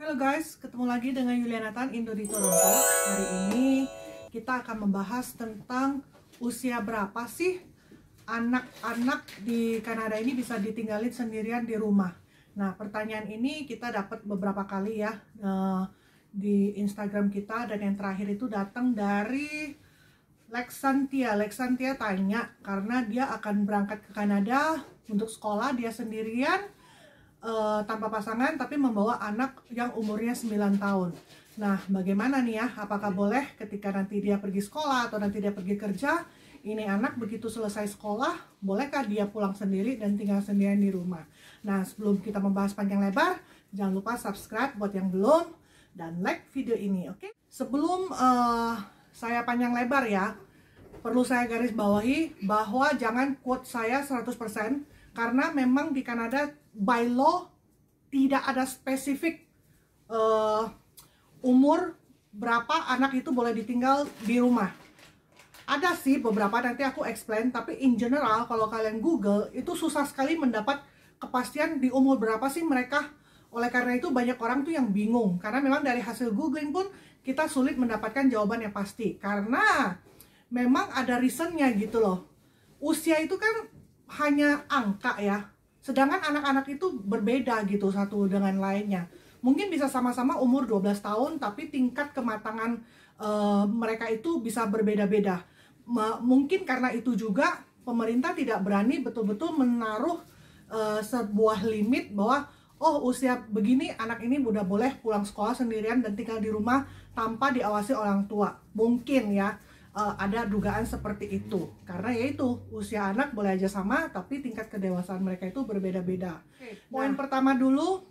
Halo guys, ketemu lagi dengan Yulia Nathan Indo di Toronto. Hari ini kita akan membahas tentang usia berapa sih anak-anak di Kanada ini bisa ditinggalin sendirian di rumah. Nah, pertanyaan ini kita dapat beberapa kali ya di Instagram kita, dan yang terakhir itu datang dari Lexantia. Lexantia tanya karena dia akan berangkat ke Kanada untuk sekolah, dia sendirian tanpa pasangan tapi membawa anak yang umurnya 9 tahun. Nah, bagaimana nih ya? Apakah boleh ketika nanti dia pergi sekolah atau nanti dia pergi kerja, ini anak begitu selesai sekolah, bolehkah dia pulang sendiri dan tinggal sendirian di rumah? Nah, sebelum kita membahas panjang lebar, jangan lupa subscribe buat yang belum dan like video ini, oke? Sebelum saya panjang lebar ya, perlu saya garis bawahi bahwa jangan quote saya 100%, karena memang di Kanada by law tidak ada spesifik umur berapa anak itu boleh ditinggal di rumah. Ada sih beberapa, nanti aku explain, tapi in general kalau kalian Google itu susah sekali mendapat kepastian di umur berapa sih mereka. Oleh karena itu banyak orang tuh yang bingung, karena memang dari hasil googling pun kita sulit mendapatkan jawaban yang pasti, karena memang ada reasonnya gitu loh. Usia itu kan hanya angka ya, sedangkan anak-anak itu berbeda gitu satu dengan lainnya. Mungkin bisa sama-sama umur 12 tahun, tapi tingkat kematangan mereka itu bisa berbeda-beda. Mungkin karena itu juga pemerintah tidak berani betul-betul menaruh sebuah limit bahwa oh, usia begini anak ini udah boleh pulang sekolah sendirian dan tinggal di rumah tanpa diawasi orang tua. Mungkin ya ada dugaan seperti itu, karena yaitu usia anak boleh aja sama tapi tingkat kedewasaan mereka itu berbeda-beda. Poin pertama dulu,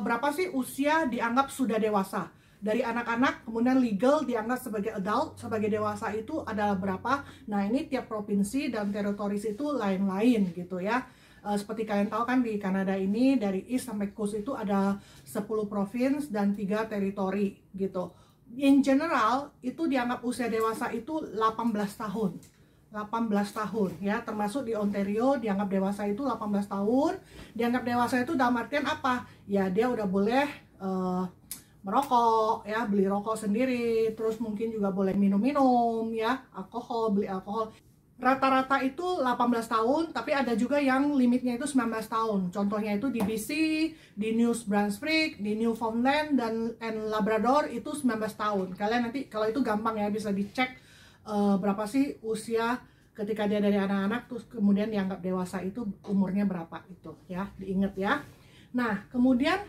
berapa sih usia dianggap sudah dewasa? Dari anak-anak, kemudian legal dianggap sebagai adult, sebagai dewasa itu adalah berapa? Nah, ini tiap provinsi dan teritoris itu lain-lain gitu ya. Seperti kalian tahu kan di Kanada ini dari East sampai Coast itu ada 10 provinsi dan 3 teritori gitu. In general itu dianggap usia dewasa itu 18 tahun. 18 tahun ya, termasuk di Ontario dianggap dewasa itu 18 tahun. Dianggap dewasa itu dalam artian apa? Ya dia udah boleh merokok ya, beli rokok sendiri, terus mungkin juga boleh minum-minum ya, alkohol, beli alkohol. Rata-rata itu 18 tahun, tapi ada juga yang limitnya itu 19 tahun. Contohnya itu di BC, di New Brunswick, di Newfoundland, dan Labrador itu 19 tahun. Kalian nanti kalau itu gampang ya, bisa dicek berapa sih usia ketika dia dari anak-anak, terus kemudian dianggap dewasa itu umurnya berapa itu ya, diingat ya. Nah, kemudian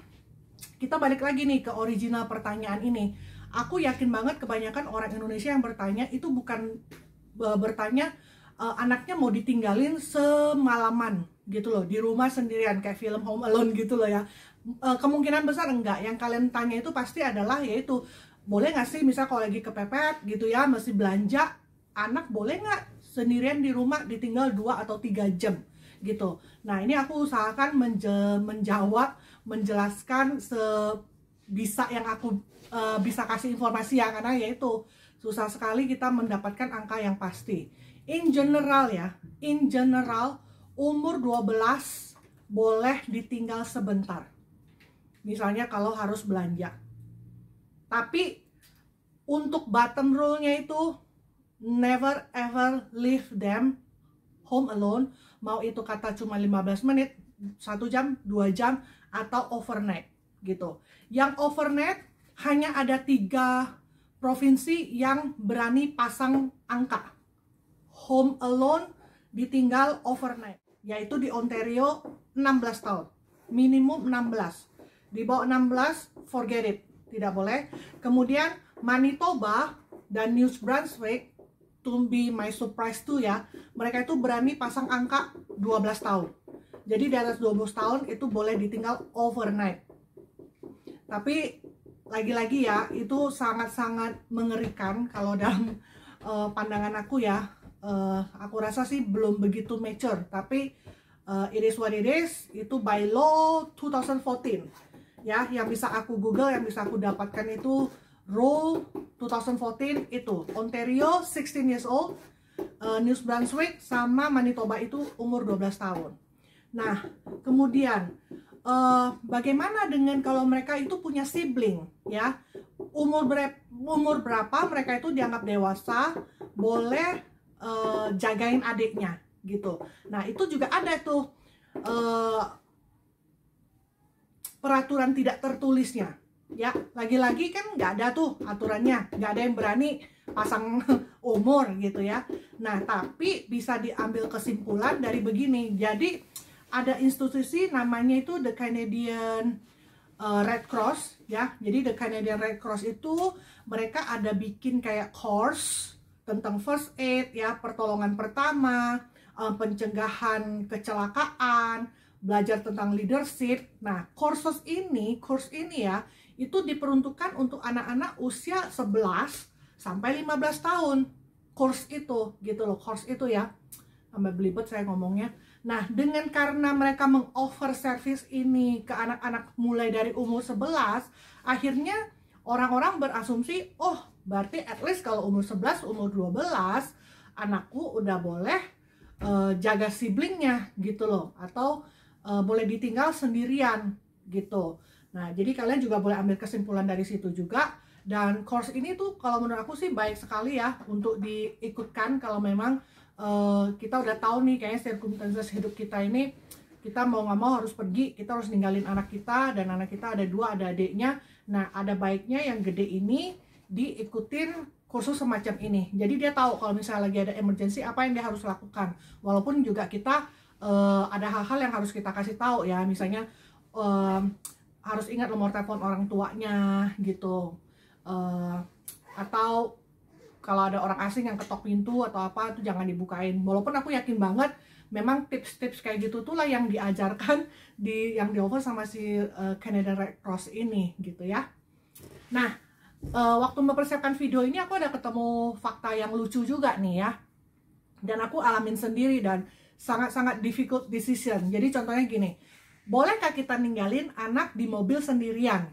kita balik lagi nih ke original pertanyaan ini. Aku yakin banget kebanyakan orang Indonesia yang bertanya itu bukan bertanya anaknya mau ditinggalin semalaman gitu loh, di rumah sendirian kayak film Home Alone gitu loh ya. Kemungkinan besar enggak. Yang kalian tanya itu pasti adalah yaitu, boleh nggak sih misal kalau lagi kepepet gitu ya, mesti belanja, anak boleh nggak sendirian di rumah ditinggal 2 atau 3 jam gitu. Nah, ini aku usahakan menjawab, menjelaskan sebisa yang aku bisa kasih informasi ya, karena yaitu susah sekali kita mendapatkan angka yang pasti. In general ya, in general umur 12 boleh ditinggal sebentar. Misalnya kalau harus belanja. Tapi untuk bottom rule-nya itu never ever leave them home alone. Mau itu kata cuma 15 menit, 1 jam, 2 jam, atau overnight gitu. Yang overnight hanya ada 3 provinsi yang berani pasang angka home alone ditinggal overnight, yaitu di Ontario 16 tahun, minimum 16. Di bawah 16 forget it, tidak boleh. Kemudian Manitoba dan New Brunswick, to be my surprise tuh ya, mereka itu berani pasang angka 12 tahun. Jadi di atas 12 tahun itu boleh ditinggal overnight. Tapi lagi-lagi ya, itu sangat-sangat mengerikan kalau dalam pandangan aku ya. Aku rasa sih belum begitu mature, tapi it is what it is. Itu by law 2014 ya, yang bisa aku google, yang bisa aku dapatkan itu rule 2014 itu Ontario 16 years old, New Brunswick sama Manitoba itu umur 12 tahun. Nah, kemudian bagaimana dengan kalau mereka itu punya sibling ya, umur berapa mereka itu dianggap dewasa boleh jagain adiknya gitu. Nah itu juga ada tuh peraturan tidak tertulisnya ya, lagi-lagi kan nggak ada tuh aturannya, nggak ada yang berani pasang umur gitu ya. Nah tapi bisa diambil kesimpulan dari begini, jadi ada institusi namanya itu The Canadian Red Cross ya. Jadi The Canadian Red Cross itu mereka ada bikin kayak course tentang first aid ya, pertolongan pertama, pencegahan kecelakaan, belajar tentang leadership. Nah course ini ya itu diperuntukkan untuk anak-anak usia 11 sampai 15 tahun. Course itu gitu loh, course itu ya, sampai belibet saya ngomongnya. Nah, karena mereka meng-offer service ini ke anak-anak mulai dari umur 11, akhirnya orang-orang berasumsi, oh, berarti at least kalau umur 11, umur 12, anakku udah boleh jaga siblingnya gitu loh, atau boleh ditinggal sendirian gitu. Nah, jadi kalian juga boleh ambil kesimpulan dari situ juga. Dan course ini tuh kalau menurut aku sih baik sekali ya untuk diikutkan kalau memang kita udah tahu nih kayaknya circumstances hidup kita ini, kita mau nggak mau harus pergi, kita harus ninggalin anak kita, dan anak kita ada 2, ada adiknya. Nah ada baiknya yang gede ini diikutin kursus semacam ini, jadi dia tahu kalau misalnya lagi ada emergency apa yang dia harus lakukan. Walaupun juga kita ada hal-hal yang harus kita kasih tahu ya, misalnya harus ingat nomor telepon orang tuanya gitu, atau kalau ada orang asing yang ketok pintu atau apa itu jangan dibukain. Walaupun aku yakin banget memang tips-tips kayak gitu tuh lah yang diajarkan yang di-offer sama si Canadian Red Cross ini gitu ya. Nah waktu mempersiapkan video ini aku ada ketemu fakta yang lucu juga nih ya, dan aku alamin sendiri dan sangat-sangat difficult decision. Jadi contohnya gini, bolehkah kita ninggalin anak di mobil sendirian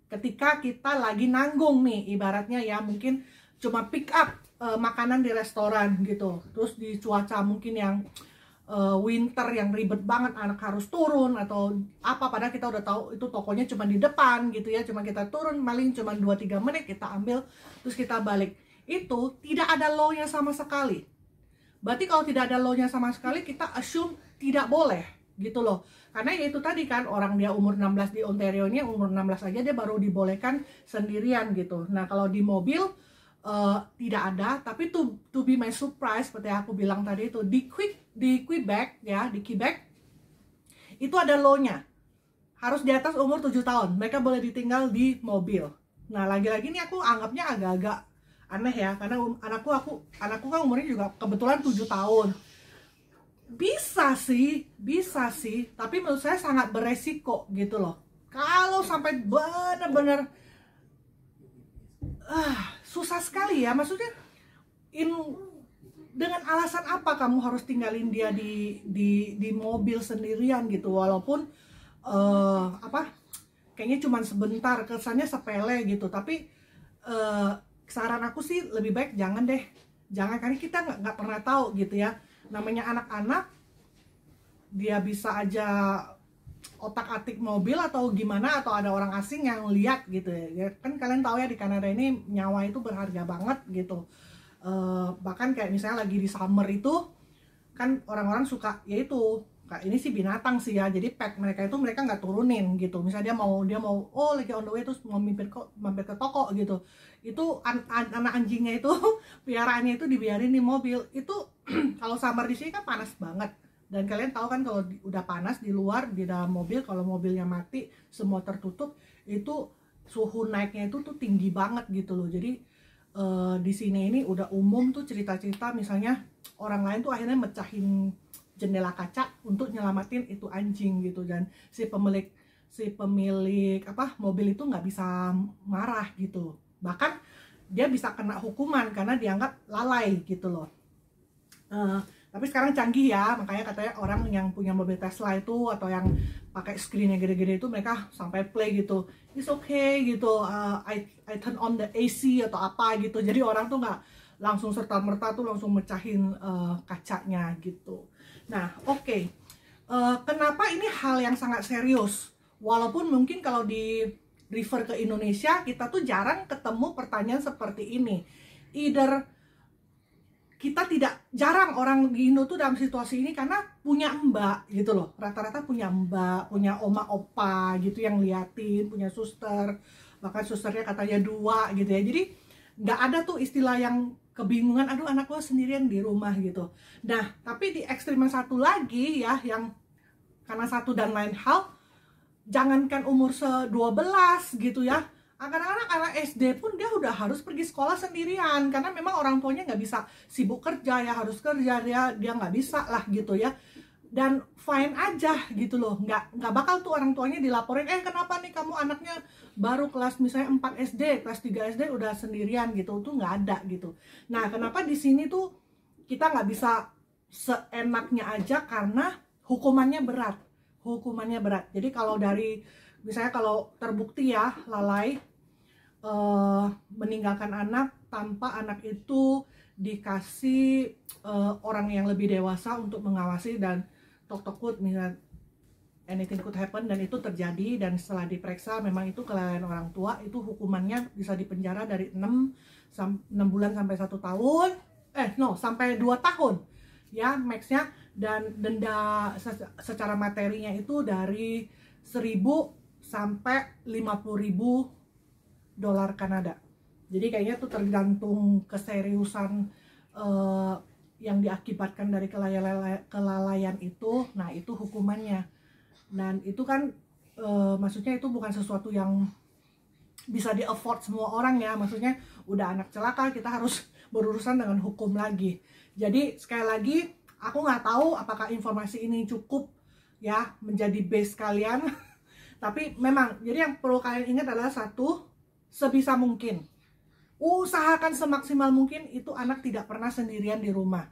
ketika kita lagi nanggung nih, ibaratnya ya mungkin cuma pick up makanan di restoran gitu, terus di cuaca mungkin yang winter yang ribet banget, anak harus turun atau apa, padahal kita udah tahu itu tokonya cuma di depan gitu ya, cuma kita turun paling cuma 2-3 menit kita ambil terus kita balik. Itu tidak ada law-nya sama sekali. Berarti kalau tidak ada law-nya sama sekali, kita assume tidak boleh gitu loh. Karena ya itu tadi kan, orang dia umur 16 di Ontario-nya umur 16 aja dia baru dibolehkan sendirian gitu. Nah kalau di mobil tidak ada, tapi to be my surprise seperti aku bilang tadi itu di Quebec ya, di Quebec itu ada law-nya, harus di atas umur 7 tahun mereka boleh ditinggal di mobil. Nah lagi-lagi ini aku anggapnya agak-agak aneh ya, karena anakku kan umurnya juga kebetulan 7 tahun. Bisa sih, tapi menurut saya sangat beresiko gitu loh kalau sampai benar-benar susah sekali ya, maksudnya dengan alasan apa kamu harus tinggalin dia di mobil sendirian gitu, walaupun kayaknya cuma sebentar, kesannya sepele gitu, tapi saran aku sih lebih baik jangan karena kita nggak pernah tahu gitu ya, namanya anak-anak dia bisa aja otak-atik mobil atau gimana, atau ada orang asing yang lihat gitu ya. Kan kalian tahu ya di Kanada ini nyawa itu berharga banget gitu. Bahkan kayak misalnya lagi di summer itu kan orang-orang suka, yaitu ini sih binatang sih ya, jadi pet mereka itu mereka nggak turunin gitu. Misalnya dia mau oh lagi on the way terus mau mampir ke toko gitu, itu anak anjingnya itu piaraannya itu dibiarin di mobil. Itu kalau summer di sini kan panas banget, dan kalian tahu kan kalau udah panas di luar, di dalam mobil kalau mobilnya mati semua tertutup, itu suhu naiknya itu tuh tinggi banget gitu loh. Jadi di sini ini udah umum tuh cerita-cerita misalnya orang lain tuh akhirnya mecahin jendela kaca untuk nyelamatin itu anjing gitu, dan si pemilik mobil itu nggak bisa marah gitu, bahkan dia bisa kena hukuman karena dianggap lalai gitu loh. Tapi sekarang canggih ya, makanya katanya orang yang punya mobil Tesla itu atau yang pakai screen yang gede-gede itu mereka sampai play gitu, it's okay gitu, I turn on the AC atau apa gitu, jadi orang tuh nggak langsung serta-merta tuh langsung mecahin kacanya gitu. Nah oke. Kenapa ini hal yang sangat serius? Walaupun mungkin kalau di refer ke Indonesia, kita tuh jarang ketemu pertanyaan seperti ini. Either kita jarang orang di Indo tuh dalam situasi ini karena punya mbak gitu loh. Rata-rata punya mbak, punya oma opa gitu yang liatin, punya suster, bahkan susternya katanya 2 gitu ya. Jadi nggak ada tuh istilah yang kebingungan, aduh anak gue sendirian di rumah gitu. Nah, tapi di ekstrim yang satu lagi ya, yang karena satu dan lain hal, jangankan umur 12 gitu ya, anak-anak anak SD pun dia udah harus pergi sekolah sendirian karena memang orang tuanya nggak bisa, sibuk kerja ya, harus kerja, dia nggak bisa lah gitu ya. Dan fine aja gitu loh, nggak bakal tuh orang tuanya dilaporin, kenapa nih kamu anaknya baru kelas misalnya 4 SD, kelas 3 SD udah sendirian gitu, tuh nggak ada gitu. Nah, kenapa di sini tuh kita nggak bisa seenaknya aja karena hukumannya berat. Jadi kalau dari misalnya kalau terbukti ya lalai meninggalkan anak tanpa anak itu dikasih orang yang lebih dewasa untuk mengawasi, dan tok wood misalnya anything could happen, dan itu terjadi, dan setelah diperiksa memang itu kelalaian orang tua, itu hukumannya bisa dipenjara dari 6 bulan sampai 1 tahun, sampai 2 tahun ya maxnya, dan denda secara materinya itu dari 1.000 sampai 50.000 dolar Kanada. Jadi kayaknya tuh tergantung keseriusan yang diakibatkan dari kelalaian itu. Nah, itu hukumannya. Dan itu kan maksudnya itu bukan sesuatu yang bisa di afford semua orang ya. Maksudnya udah anak celaka, kita harus berurusan dengan hukum lagi. Jadi sekali lagi, aku nggak tahu apakah informasi ini cukup ya menjadi base kalian. Tapi memang, jadi yang perlu kalian ingat adalah satu, sebisa mungkin usahakan semaksimal mungkin itu anak tidak pernah sendirian di rumah.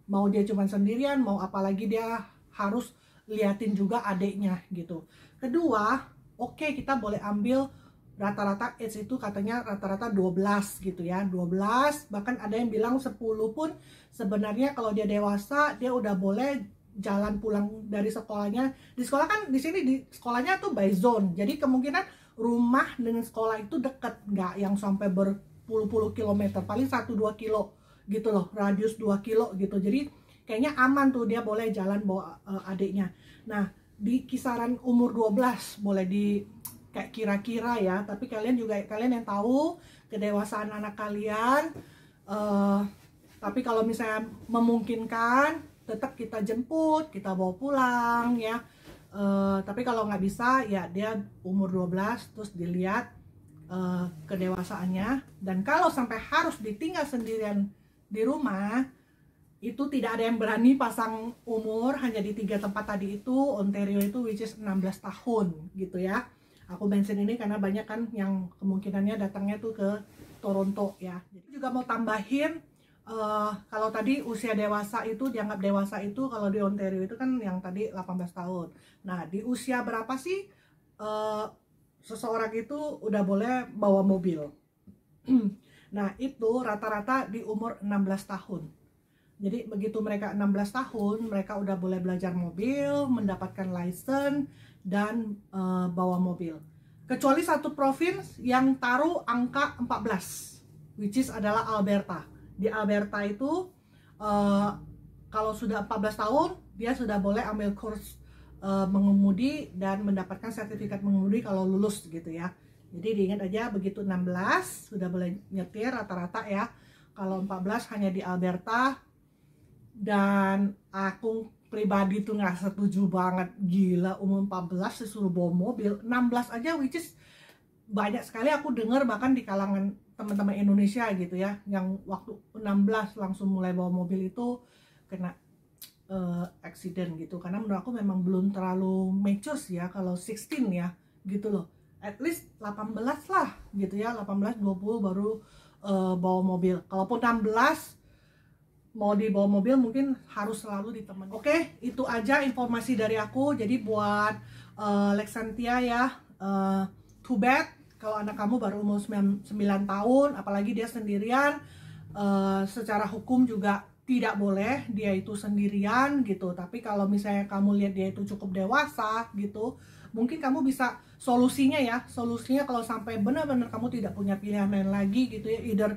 Mau dia cuma sendirian, mau apalagi dia harus liatin juga adiknya gitu. Kedua, oke, kita boleh ambil rata-rata age itu katanya rata-rata 12 gitu ya, 12, bahkan ada yang bilang 10 pun sebenarnya kalau dia dewasa dia udah boleh jalan pulang dari sekolahnya. Di sekolah kan di sini di sekolahnya tuh by zone, jadi kemungkinan rumah dengan sekolah itu deket, nggak yang sampai berpuluh-puluh kilometer, paling 1-2 kilo gitu loh, radius 2 kilo gitu. Jadi kayaknya aman tuh, dia boleh jalan bawa adiknya. Nah, di kisaran umur 12 boleh di kayak kira-kira ya, tapi kalian yang tahu kedewasaan anak kalian. Tapi kalau misalnya memungkinkan, tetap kita jemput, kita bawa pulang ya. Tapi kalau nggak bisa ya dia umur 12 terus dilihat kedewasaannya. Dan kalau sampai harus ditinggal sendirian di rumah, itu tidak ada yang berani pasang umur hanya di 3 tempat tadi itu. Ontario itu which is 16 tahun gitu ya. Aku mention ini karena banyak kan yang kemungkinannya datangnya tuh ke Toronto ya. Jadi juga mau tambahin, kalau tadi usia dewasa itu dianggap dewasa itu kalau di Ontario itu kan yang tadi 18 tahun. Nah, di usia berapa sih seseorang itu udah boleh bawa mobil? Nah, itu rata-rata di umur 16 tahun. Jadi begitu mereka 16 tahun, mereka udah boleh belajar mobil, mendapatkan license, dan bawa mobil. Kecuali satu provinsi yang taruh angka 14, which is adalah Alberta. Di Alberta itu kalau sudah 14 tahun dia sudah boleh ambil kurs mengemudi dan mendapatkan sertifikat mengemudi kalau lulus gitu ya. Jadi diingat aja, begitu 16 sudah boleh nyetir rata-rata ya. Kalau 14 hanya di Alberta. Dan aku pribadi tuh nggak setuju banget, gila umur 14 disuruh bawa mobil. 16 aja which is banyak sekali aku dengar bahkan di kalangan teman-teman Indonesia gitu ya, yang waktu 16 langsung mulai bawa mobil itu kena accident gitu. Karena menurut aku memang belum terlalu mature ya kalau 16 ya gitu loh. At least 18 lah gitu ya, 18-20 baru bawa mobil. Kalaupun 16 mau dibawa mobil mungkin harus selalu ditemani. Oke, itu aja informasi dari aku. Jadi buat Lexantia ya, too bad kalau anak kamu baru umur 9 tahun, apalagi dia sendirian. Secara hukum juga tidak boleh dia itu sendirian gitu. Tapi kalau misalnya kamu lihat dia itu cukup dewasa gitu, mungkin kamu bisa solusinya kalau sampai benar-benar kamu tidak punya pilihan lain lagi gitu ya, either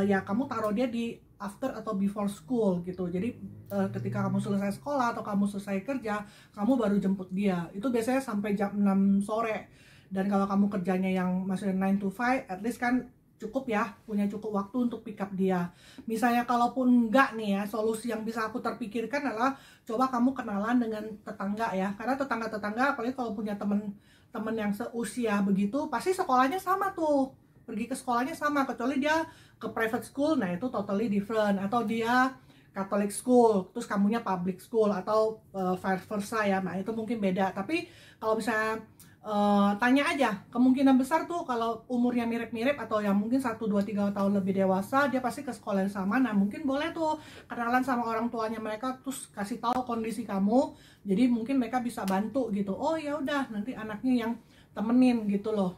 ya kamu taruh dia di after atau before school gitu. Jadi ketika kamu selesai sekolah atau kamu selesai kerja, kamu baru jemput dia. Itu biasanya sampai jam 6 sore. Dan kalau kamu kerjanya yang masih 9 to 5, at least kan cukup ya, punya cukup waktu untuk pick up dia. Misalnya kalaupun enggak nih ya, solusi yang bisa aku terpikirkan adalah coba kamu kenalan dengan tetangga ya. Karena tetangga-tetangga, apalagi kalau punya temen yang seusia begitu, pasti sekolahnya sama tuh, pergi ke sekolahnya sama, kecuali dia ke private school, nah itu totally different. Atau dia Catholic school, terus kamunya public school, atau vice versa ya, nah itu mungkin beda. Tapi kalau misalnya tanya aja, kemungkinan besar tuh kalau umurnya mirip-mirip atau yang mungkin 1, 2, 3 tahun lebih dewasa, dia pasti ke sekolah yang sama. Nah mungkin boleh tuh kenalan sama orang tuanya mereka, terus kasih tahu kondisi kamu, jadi mungkin mereka bisa bantu gitu. Oh ya udah, nanti anaknya yang temenin gitu loh.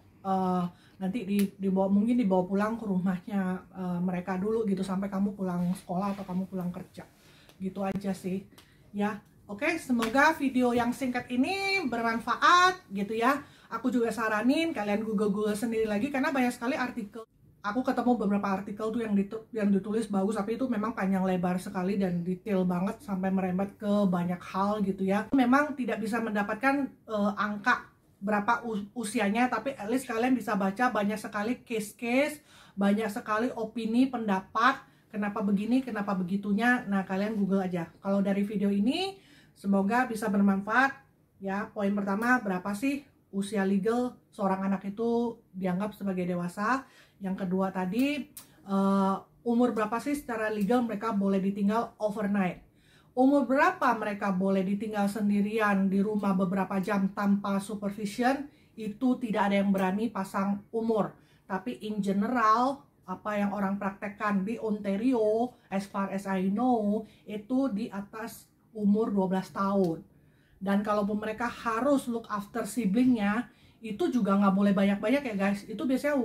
Nanti mungkin dibawa pulang ke rumahnya mereka dulu gitu, sampai kamu pulang sekolah atau kamu pulang kerja. Gitu aja sih ya. Oke, semoga video yang singkat ini bermanfaat gitu ya. Aku juga saranin kalian Google sendiri lagi, karena banyak sekali artikel. Aku ketemu beberapa artikel tuh yang ditulis bagus, tapi itu memang panjang lebar sekali dan detail banget sampai merembet ke banyak hal gitu ya. Memang tidak bisa mendapatkan angka berapa usianya, tapi at least kalian bisa baca banyak sekali case-case, banyak sekali opini, pendapat, kenapa begini, kenapa begitunya. Nah, kalian Google aja. Kalau dari video ini semoga bisa bermanfaat ya. Poin pertama, berapa sih usia legal seorang anak itu dianggap sebagai dewasa. Yang kedua tadi, umur berapa sih secara legal mereka boleh ditinggal overnight. Umur berapa mereka boleh ditinggal sendirian di rumah beberapa jam tanpa supervision. Itu tidak ada yang berani pasang umur. Tapi in general, apa yang orang praktekkan di Ontario, as far as I know, itu di atas umur 12 tahun. Dan kalaupun mereka harus look after siblingnya, itu juga nggak boleh banyak-banyak ya guys. Itu biasanya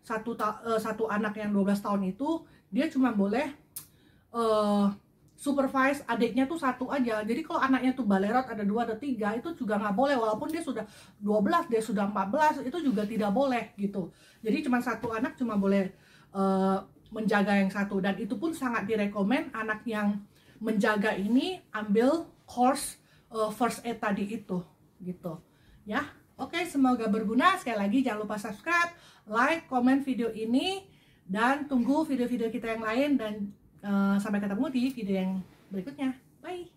satu anak yang 12 tahun itu, dia cuma boleh supervise adiknya tuh satu aja. Jadi kalau anaknya tuh balerot ada 2 ada 3, itu juga nggak boleh. Walaupun dia sudah 12, dia sudah 14, itu juga tidak boleh gitu. Jadi cuma satu anak cuma boleh menjaga yang satu. Dan itu pun sangat direkomend anak yang menjaga ini ambil course first aid tadi itu gitu ya. Oke, semoga berguna. Sekali lagi jangan lupa subscribe, like, komen video ini, dan tunggu video-video kita yang lain. Dan sampai ketemu di video yang berikutnya. Bye.